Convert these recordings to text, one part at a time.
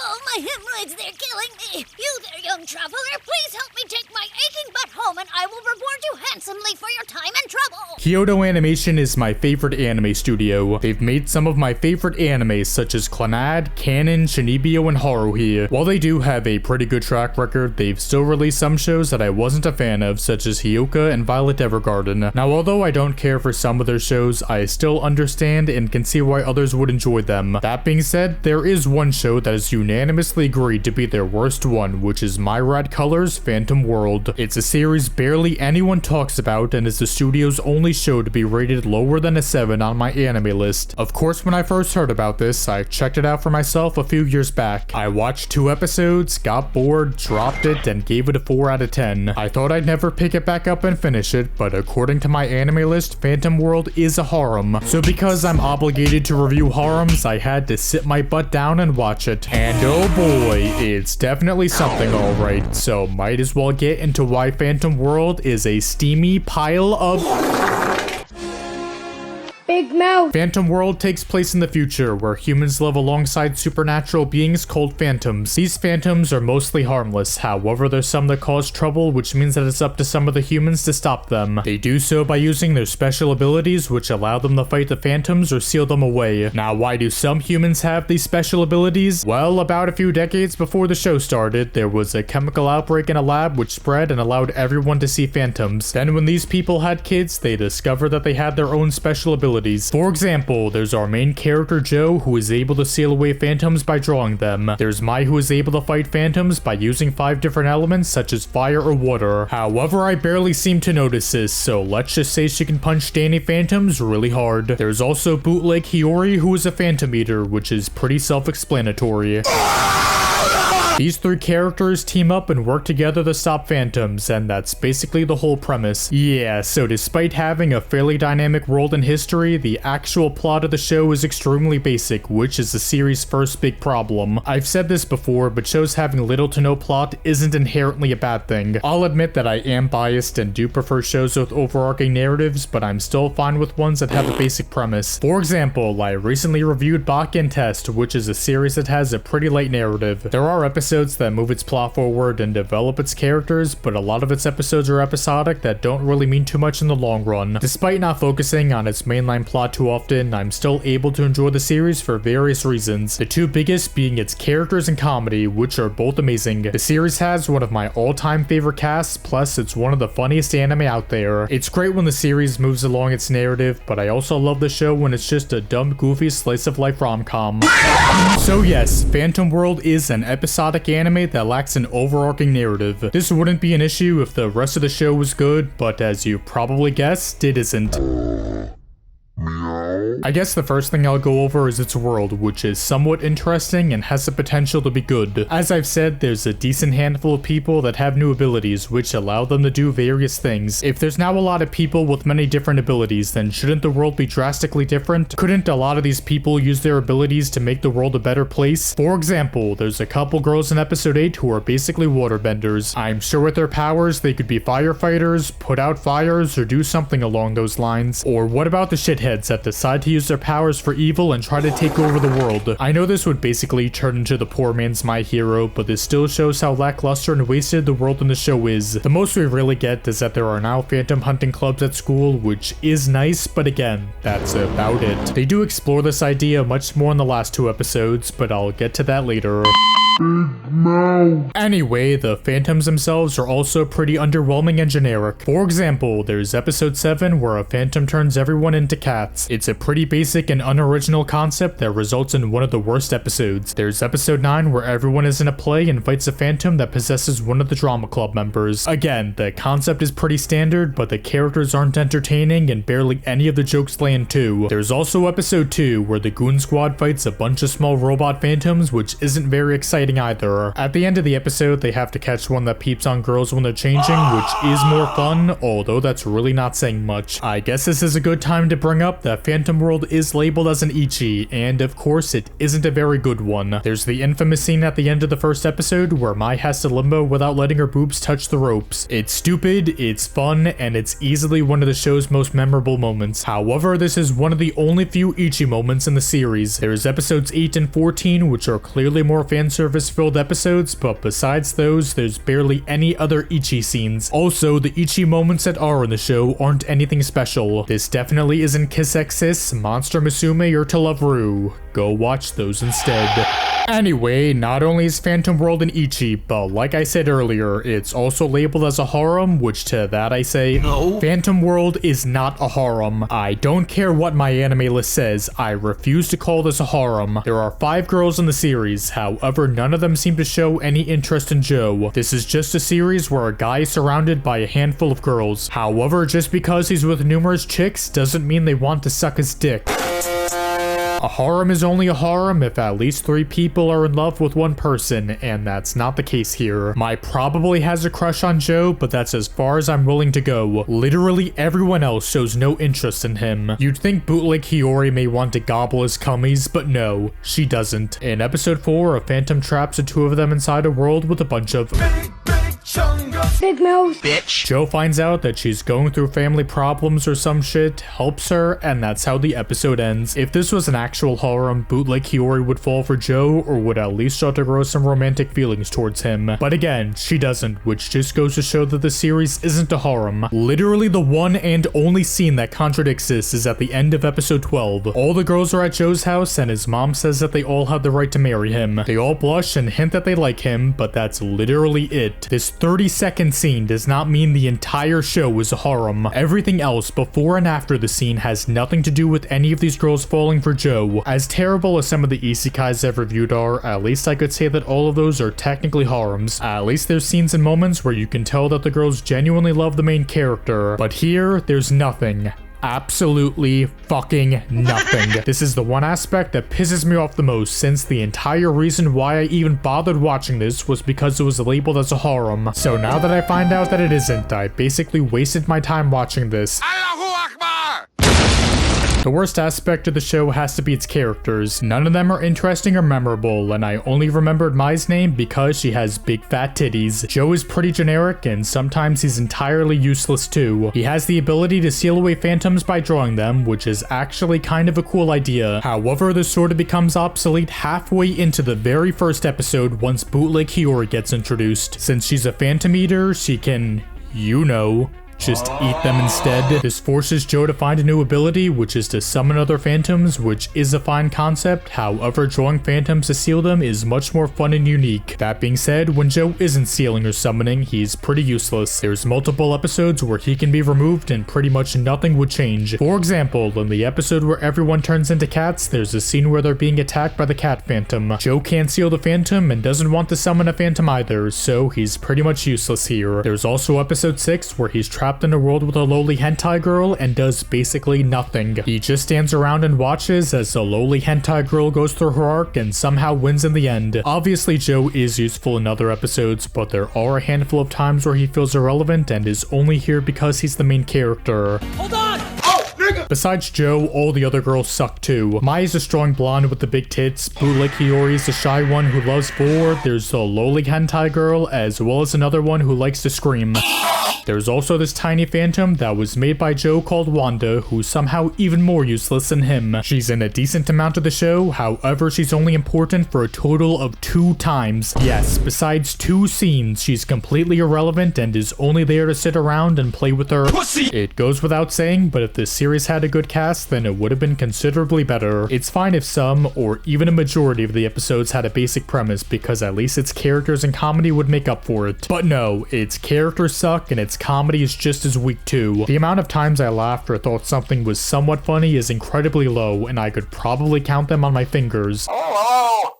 Oh, my hemorrhoids, they're killing me. You there, young traveler, please help me take my aching butt home and I will reward you handsomely for your time and trouble. Kyoto Animation is my favorite anime studio. They've made some of my favorite animes such as Clannad, Canon, Shinibio, and Haruhi. While they do have a pretty good track record, they've still released some shows that I wasn't a fan of, such as Hyoka and Violet Evergarden. Now, although I don't care for some of their shows, I still understand and can see why others would enjoy them. That being said, there is one show that is unanimously agreed to be their worst one, which is My Rad Colors Phantom World. It's a series barely anyone talks about and is the studio's only show to be rated lower than a 7 on MyAnimeList. Of course, when I first heard about this, I checked it out for myself a few years back. I watched 2 episodes, got bored, dropped it, and gave it a 4 out of 10. I thought I'd never pick it back up and finish it, but according to MyAnimeList, Phantom World is a harem. So because I'm obligated to review harems, I had to sit my butt down and watch it. And oh boy, it's definitely something alright. So might as well get into why Phantom World is a steamy pile of big mouth. Phantom World takes place in the future, where humans live alongside supernatural beings called phantoms. These phantoms are mostly harmless, however there's some that cause trouble, which means that it's up to some of the humans to stop them. They do so by using their special abilities, which allow them to fight the phantoms or seal them away. Now, why do some humans have these special abilities? Well, about a few decades before the show started, there was a chemical outbreak in a lab which spread and allowed everyone to see phantoms. Then when these people had kids, they discovered that they had their own special abilities. For example, there's our main character Joe, who is able to seal away phantoms by drawing them. There's Mai, who is able to fight phantoms by using 5 different elements such as fire or water. However, I barely seem to notice this, so let's just say she can punch Danny phantoms really hard. There's also Bootleg Hiyori, who is a phantom eater, which is pretty self-explanatory. These 3 characters team up and work together to stop phantoms, and that's basically the whole premise. Yeah, so despite having a fairly dynamic world and history, the actual plot of the show is extremely basic, which is the series' first big problem. I've said this before, but shows having little to no plot isn't inherently a bad thing. I'll admit that I am biased and do prefer shows with overarching narratives, but I'm still fine with ones that have a basic premise. For example, I recently reviewed Bakken Test, which is a series that has a pretty light narrative. There are episodes that move its plot forward and develop its characters, but a lot of its episodes are episodic that don't really mean too much in the long run. Despite not focusing on its mainline plot too often, I'm still able to enjoy the series for various reasons. The 2 biggest being its characters and comedy, which are both amazing. The series has one of my all-time favorite casts, plus it's one of the funniest anime out there. It's great when the series moves along its narrative, but I also love the show when it's just a dumb, goofy slice-of-life rom-com. So yes, Phantom World is an episodic anime that lacks an overarching narrative. This wouldn't be an issue if the rest of the show was good, but as you probably guessed, it isn't. I guess the first thing I'll go over is its world, which is somewhat interesting and has the potential to be good. As I've said, there's a decent handful of people that have new abilities, which allow them to do various things. If there's now a lot of people with many different abilities, then shouldn't the world be drastically different? Couldn't a lot of these people use their abilities to make the world a better place? For example, there's a couple girls in episode 8 who are basically waterbenders. I'm sure with their powers, they could be firefighters, put out fires, or do something along those lines. Or what about the shitheads that decide to use their powers for evil and try to take over the world? I know this would basically turn into the poor man's My Hero, but this still shows how lackluster and wasted the world in the show is. The most we really get is that there are now phantom hunting clubs at school, which is nice, but again, that's about it. They do explore this idea much more in the last 2 episodes, but I'll get to that later. Anyway, the phantoms themselves are also pretty underwhelming and generic. For example, there's episode 7 where a phantom turns everyone into cats. It's a pretty basic and unoriginal concept that results in one of the worst episodes. There's episode 9 where everyone is in a play and fights a phantom that possesses one of the drama club members. Again, the concept is pretty standard, but the characters aren't entertaining and barely any of the jokes land too. There's also episode 2 where the Goon Squad fights a bunch of small robot phantoms, which isn't very exciting either. At the end of the episode, they have to catch one that peeps on girls when they're changing, which is more fun, although that's really not saying much. I guess this is a good time to bring up that Phantom World is labeled as an Ecchi, and of course it isn't a very good one. There's the infamous scene at the end of the first episode where Mai has to limbo without letting her boobs touch the ropes. It's stupid, it's fun, and it's easily one of the show's most memorable moments. However, this is one of the only few Ecchi moments in the series. There's episodes 8 and 14, which are clearly more fan service service-filled episodes, but besides those, there's barely any other Ecchi scenes. Also, the Ecchi moments that are in the show aren't anything special. This definitely isn't Kiss X's, Monster Musume, or To Love Ru. Go watch those instead. Anyway, not only is Phantom World an Ecchi, but like I said earlier, it's also labeled as a harem, which to that I say, no. Phantom World is not a harem. I don't care what MyAnimeList says, I refuse to call this a harem. There are 5 girls in the series, however none of them seem to show any interest in Joe. This is just a series where a guy is surrounded by a handful of girls. However, just because he's with numerous chicks doesn't mean they want to suck his dick. A harem is only a harem if at least 3 people are in love with one person, and that's not the case here. Mai probably has a crush on Joe, but that's as far as I'm willing to go. Literally everyone else shows no interest in him. You'd think Bootleg Hiyori may want to gobble his cummies, but no, she doesn't. In episode 4, a phantom traps the 2 of them inside a world with a bunch of big mouth bitch. Joe finds out that she's going through family problems or some shit, helps her, and that's how the episode ends. If this was an actual harem, Bootleg Hiyori would fall for Joe, or would at least start to grow some romantic feelings towards him. But again, she doesn't, which just goes to show that the series isn't a harem. Literally the one and only scene that contradicts this is at the end of episode 12. All the girls are at Joe's house, and his mom says that they all have the right to marry him. They all blush and hint that they like him, but that's literally it. This 30-second scene does not mean the entire show is a harem. Everything else before and after the scene has nothing to do with any of these girls falling for Joe. As terrible as some of the isekais I've reviewed are, at least I could say that all of those are technically harems. At least there's scenes and moments where you can tell that the girls genuinely love the main character. But here, there's nothing. Absolutely fucking nothing. This is the one aspect that pisses me off the most, since the entire reason why I even bothered watching this was because it was labeled as a harem. So now that I find out that it isn't, I basically wasted my time watching this. The worst aspect of the show has to be its characters. None of them are interesting or memorable, and I only remembered Mai's name because she has big fat titties. Joe is pretty generic, and sometimes he's entirely useless too. He has the ability to seal away phantoms by drawing them, which is actually kind of a cool idea. However, this sort of becomes obsolete halfway into the very first episode once Bootleg Hiyori gets introduced. Since she's a phantom eater, she can, you know, just eat them instead. This forces Joe to find a new ability, which is to summon other phantoms, which is a fine concept. However, drawing phantoms to seal them is much more fun and unique. That being said, when Joe isn't sealing or summoning, he's pretty useless. There's multiple episodes where he can be removed and pretty much nothing would change. For example, in the episode where everyone turns into cats, there's a scene where they're being attacked by the cat phantom. Joe can't seal the phantom and doesn't want to summon a phantom either, so he's pretty much useless here. There's also episode 6 where he's trapped in a world with a lowly hentai girl and does basically nothing. He just stands around and watches as the lowly hentai girl goes through her arc and somehow wins in the end. Obviously, Joe is useful in other episodes, but there are a handful of times where he feels irrelevant and is only here because he's the main character. Hold on! Besides Joe, all the other girls suck too. Mai is a strong blonde with the big tits, Bootleg Hiyori is the shy one who loves vor, there's the lowly hentai girl, as well as another one who likes to scream. There's also this tiny phantom that was made by Joe called Wanda, who's somehow even more useless than him. She's in a decent amount of the show, however she's only important for a total of 2 times. Yes, besides 2 scenes, she's completely irrelevant and is only there to sit around and play with her pussy. It goes without saying, but if this series had a good cast, then it would have been considerably better. It's fine if some, or even a majority of the episodes had a basic premise, because at least its characters and comedy would make up for it. But no, its characters suck and its comedy is just as weak too. The amount of times I laughed or thought something was somewhat funny is incredibly low, and I could probably count them on my fingers. Hello?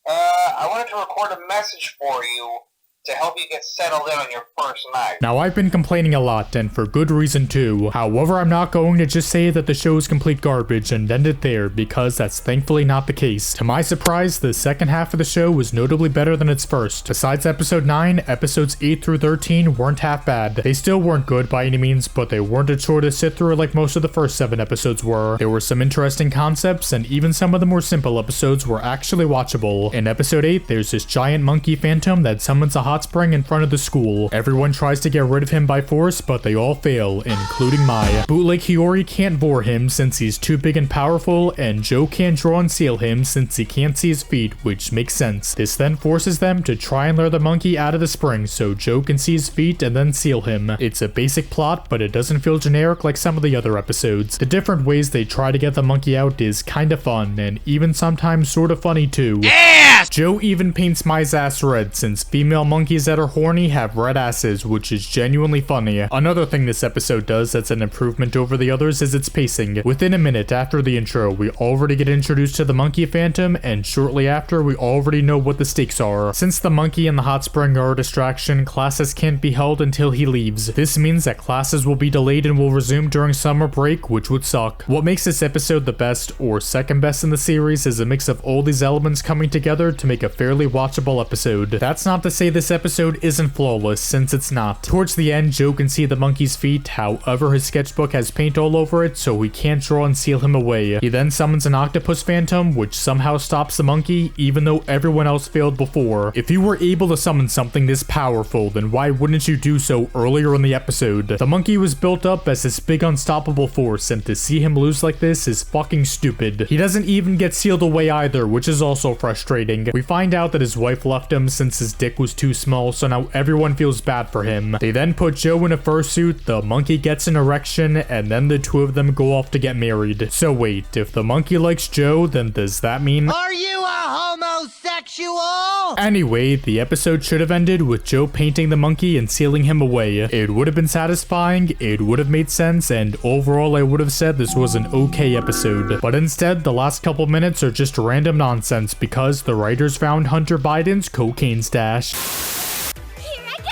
I wanted to record a message for you to help you get settled in on your first night. Now, I've been complaining a lot, and for good reason too. However, I'm not going to just say that the show is complete garbage and end it there, because that's thankfully not the case. To my surprise, the second half of the show was notably better than its first. Besides episode 9, episodes 8 through 13 weren't half bad. They still weren't good by any means, but they weren't a chore to sit through like most of the first 7 episodes were. There were some interesting concepts, and even some of the more simple episodes were actually watchable. In episode 8, there's this giant monkey phantom that summons a hot hot spring in front of the school. Everyone tries to get rid of him by force, but they all fail, including Mai. Bootleg Hiyori can't vor him since he's too big and powerful, and Joe can't draw and seal him since he can't see his feet, which makes sense. This then forces them to try and lure the monkey out of the spring so Joe can see his feet and then seal him. It's a basic plot, but it doesn't feel generic like some of the other episodes. The different ways they try to get the monkey out is kinda fun, and even sometimes sorta funny too. Yes! Joe even paints Mai's ass red since female monkeys that are horny have red asses, which is genuinely funny. Another thing this episode does that's an improvement over the others is its pacing. Within a minute after the intro, we already get introduced to the monkey phantom, and shortly after, we already know what the stakes are. Since the monkey and the hot spring are a distraction, classes can't be held until he leaves. This means that classes will be delayed and will resume during summer break, which would suck. What makes this episode the best, or second best in the series, is a mix of all these elements coming together to make a fairly watchable episode. That's not to say this episode isn't flawless, since it's not. Towards the end, Joe can see the monkey's feet, however his sketchbook has paint all over it, so he can't draw and seal him away. He then summons an octopus phantom, which somehow stops the monkey, even though everyone else failed before. If you were able to summon something this powerful, then why wouldn't you do so earlier in the episode? The monkey was built up as this big unstoppable force, and to see him lose like this is fucking stupid. He doesn't even get sealed away either, which is also frustrating. We find out that his wife left him since his dick was too small, so now everyone feels bad for him. They then put Joe in a fursuit, the monkey gets an erection, and then the two of them go off to get married. So wait, if the monkey likes Joe, then does that mean— Are you a homosexual? Anyway, the episode should have ended with Joe painting the monkey and sealing him away. It would have been satisfying, it would have made sense, and overall I would have said this was an okay episode. But instead, the last couple minutes are just random nonsense because the writers found Hunter Biden's cocaine stash. Here I go!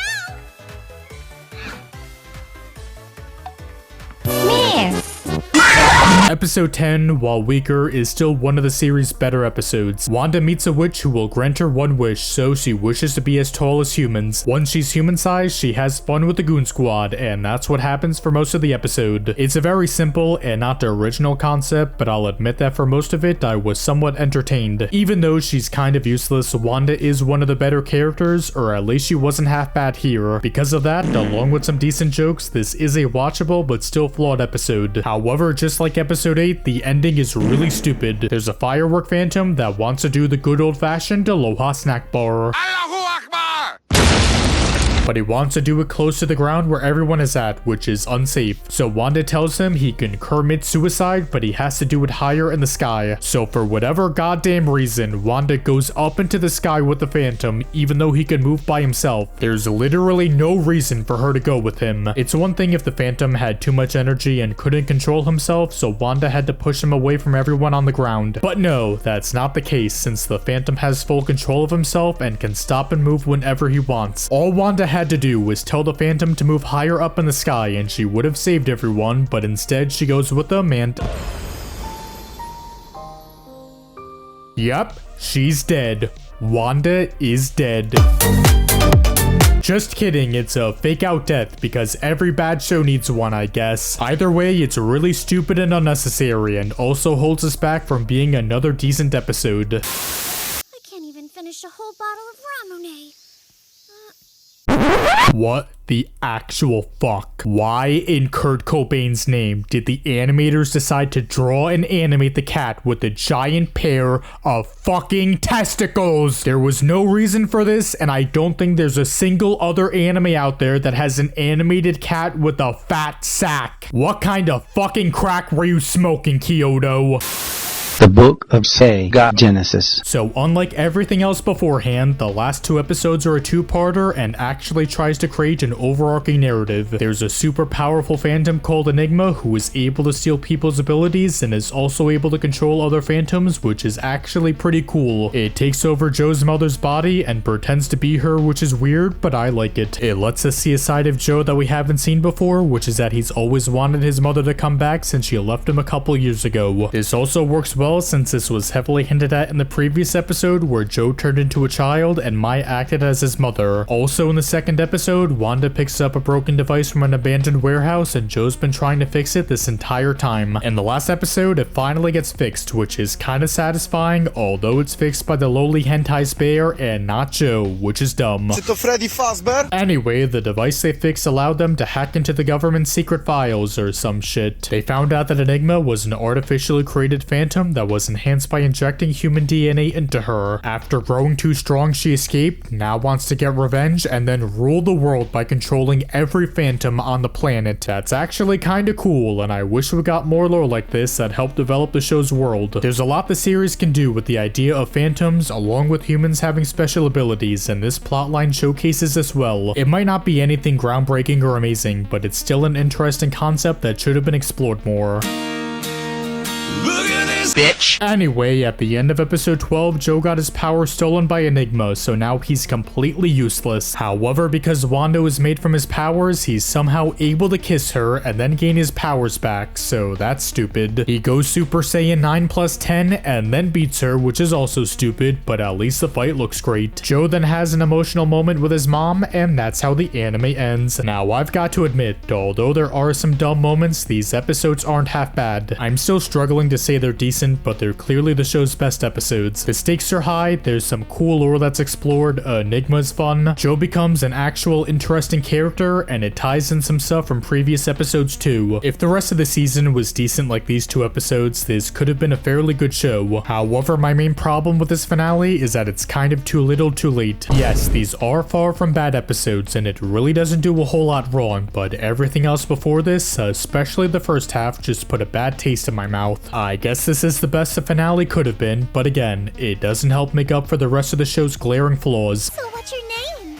Episode 10, while weaker, is still one of the series' better episodes. Wanda meets a witch who will grant her one wish, so she wishes to be as tall as humans. Once she's human-sized, she has fun with the Goon Squad, and that's what happens for most of the episode. It's a very simple and not the original concept, but I'll admit that for most of it, I was somewhat entertained. Even though she's kind of useless, Wanda is one of the better characters, or at least she wasn't half bad here. Because of that, along with some decent jokes, this is a watchable but still flawed episode. However, just like episode 8, the ending is really stupid. There's a firework phantom that wants to do the good old-fashioned Aloha snack bar. But he wants to do it close to the ground where everyone is at, which is unsafe. So Wanda tells him he can commit suicide, but he has to do it higher in the sky. So for whatever goddamn reason, Wanda goes up into the sky with the Phantom, even though he can move by himself. There's literally no reason for her to go with him. It's one thing if the Phantom had too much energy and couldn't control himself, so Wanda had to push him away from everyone on the ground. But no, that's not the case, since the Phantom has full control of himself and can stop and move whenever he wants. All Wanda had to do was tell the Phantom to move higher up in the sky and she would have saved everyone, but instead she goes with them and— Yep, she's dead. Wanda is dead. Just kidding, it's a fake out death because every bad show needs one, I guess. Either way, it's really stupid and unnecessary and also holds us back from being another decent episode. I can't even finish a whole bottle of Ramune. What the actual fuck? Why in Kurt Cobain's name did the animators decide to draw and animate the cat with a giant pair of fucking testicles? There was no reason for this, and I don't think there's a single other anime out there that has an animated cat with a fat sack. What kind of fucking crack were you smoking, Kyoto? The Book of Sega Genesis. So unlike everything else beforehand, the last two episodes are a two-parter and actually tries to create an overarching narrative. There's a super powerful phantom called Enigma who is able to steal people's abilities and is also able to control other phantoms, which is actually pretty cool. It takes over Joe's mother's body and pretends to be her, which is weird, but I like it. It lets us see a side of Joe that we haven't seen before, which is that he's always wanted his mother to come back since she left him a couple years ago. This also works well well, since this was heavily hinted at in the previous episode where Joe turned into a child and Mai acted as his mother. Also in the second episode, Wanda picks up a broken device from an abandoned warehouse and Joe's been trying to fix it this entire time. In the last episode, it finally gets fixed, which is kinda satisfying, although it's fixed by the lowly hentai bear and not Joe, which is dumb. Anyway, the device they fixed allowed them to hack into the government's secret files or some shit. They found out that Enigma was an artificially created phantom that was enhanced by injecting human DNA into her. After growing too strong, she escaped, now wants to get revenge, and then rule the world by controlling every phantom on the planet. That's actually kinda cool, and I wish we got more lore like this that helped develop the show's world. There's a lot the series can do with the idea of phantoms, along with humans having special abilities, and this plotline showcases this well. It might not be anything groundbreaking or amazing, but it's still an interesting concept that should have been explored more. Look at this bitch! Anyway, at the end of episode 12, Joe got his power stolen by Enigma, so now he's completely useless. However, because Wanda was made from his powers, he's somehow able to kiss her and then gain his powers back, so that's stupid. He goes Super Saiyan 9 plus 10 and then beats her, which is also stupid, but at least the fight looks great. Joe then has an emotional moment with his mom, and that's how the anime ends. Now, I've got to admit, although there are some dumb moments, these episodes aren't half bad. I'm still struggling to say they're decent, but they're clearly the show's best episodes. The stakes are high, there's some cool lore that's explored, Enigma's fun, Joe becomes an actual interesting character, and it ties in some stuff from previous episodes too. If the rest of the season was decent like these two episodes, this could have been a fairly good show. However, my main problem with this finale is that it's kind of too little too late. Yes, these are far from bad episodes, and it really doesn't do a whole lot wrong, but everything else before this, especially the first half, just put a bad taste in my mouth. I guess this is the best the finale could have been, but again, it doesn't help make up for the rest of the show's glaring flaws. So what's your name?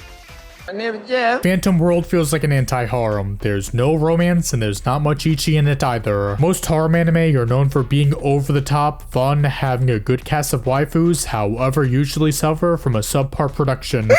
My name is Jeff. Phantom World feels like an anti-harem. There's no romance and there's not much Ecchi in it either. Most harem anime are known for being over the top, fun, having a good cast of waifus, however usually suffer from a subpar production.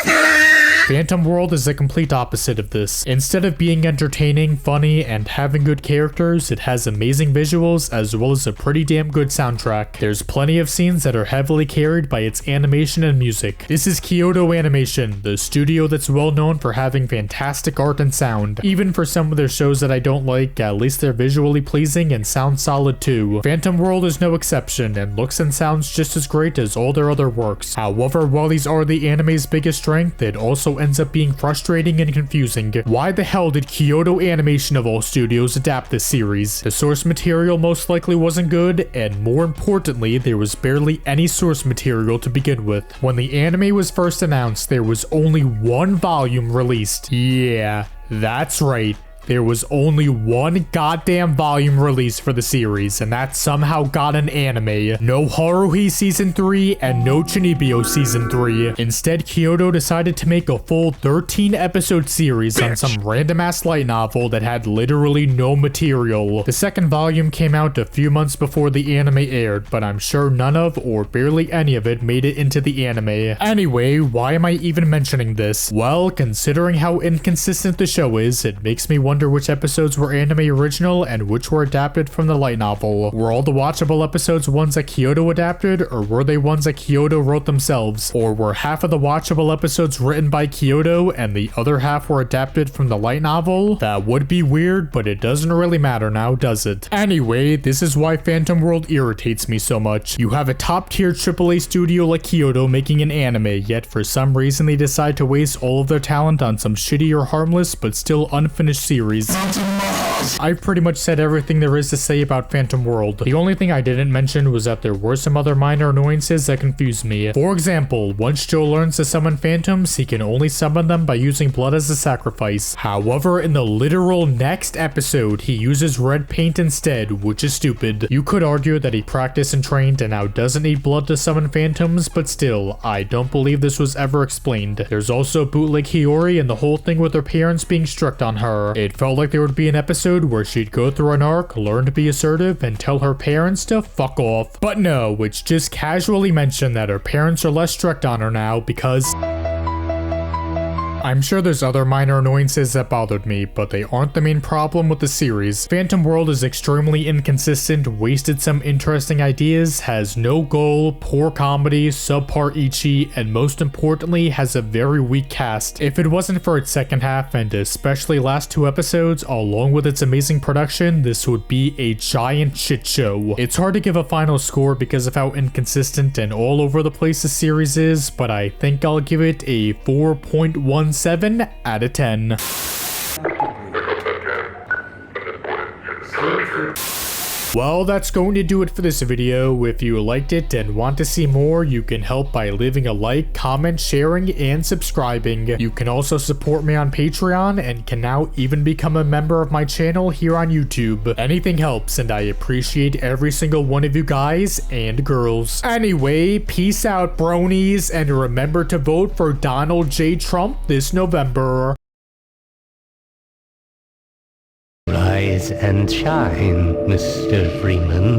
Phantom World is the complete opposite of this. Instead of being entertaining, funny, and having good characters, it has amazing visuals as well as a pretty damn good soundtrack. There's plenty of scenes that are heavily carried by its animation and music. This is Kyoto Animation, the studio that's well known for having fantastic art and sound. Even for some of their shows that I don't like, at least they're visually pleasing and sound solid too. Phantom World is no exception and looks and sounds just as great as all their other works. However, while these are the anime's biggest strength, it also ends up being frustrating and confusing. Why the hell did Kyoto Animation of all studios adapt this series? The source material most likely wasn't good, and more importantly, there was barely any source material to begin with. When the anime was first announced, there was only one volume released. Yeah, that's right. There was only one goddamn volume released for the series, and that somehow got an anime. No Haruhi Season 3 and no Chunibyo Season 3. Instead, Kyoto decided to make a full 13-episode series on some random-ass light novel that had literally no material. The second volume came out a few months before the anime aired, but I'm sure none of or barely any of it made it into the anime. Anyway, why am I even mentioning this? Well, considering how inconsistent the show is, it makes me wonder which episodes were anime original and which were adapted from the light novel. Were all the watchable episodes ones that Kyoto adapted, or were they ones that Kyoto wrote themselves? Or were half of the watchable episodes written by Kyoto and the other half were adapted from the light novel? That would be weird, but it doesn't really matter now, does it? Anyway, this is why Phantom World irritates me so much. You have a top-tier AAA studio like Kyoto making an anime, yet for some reason they decide to waste all of their talent on some shitty or harmless but still unfinished series. I've pretty much said everything there is to say about Phantom World. The only thing I didn't mention was that there were some other minor annoyances that confused me. For example, once Joe learns to summon phantoms, he can only summon them by using blood as a sacrifice. However, in the literal next episode, he uses red paint instead, which is stupid. You could argue that he practiced and trained and now doesn't need blood to summon phantoms, but still, I don't believe this was ever explained. There's also bootleg Hiyori and the whole thing with her parents being strict on her. It felt like there would be an episode where she'd go through an arc, learn to be assertive, and tell her parents to fuck off. But no, it's just casually mentioned that her parents are less strict on her now because I'm sure there's other minor annoyances that bothered me, but they aren't the main problem with the series. Phantom World is extremely inconsistent, wasted some interesting ideas, has no goal, poor comedy, subpar Ecchi, and most importantly has a very weak cast. If it wasn't for its second half, and especially last 2 episodes, along with its amazing production, this would be a giant shit show. It's hard to give a final score because of how inconsistent and all over the place the series is, but I think I'll give it a 4.17 out of 10. Well, that's going to do it for this video. If you liked it and want to see more, you can help by leaving a like, comment, sharing, and subscribing. You can also support me on Patreon and can now even become a member of my channel here on YouTube. Anything helps, and I appreciate every single one of you guys and girls. Anyway, peace out, bronies, and remember to vote for Donald J. Trump this November. Rise and shine, Mr. Freeman.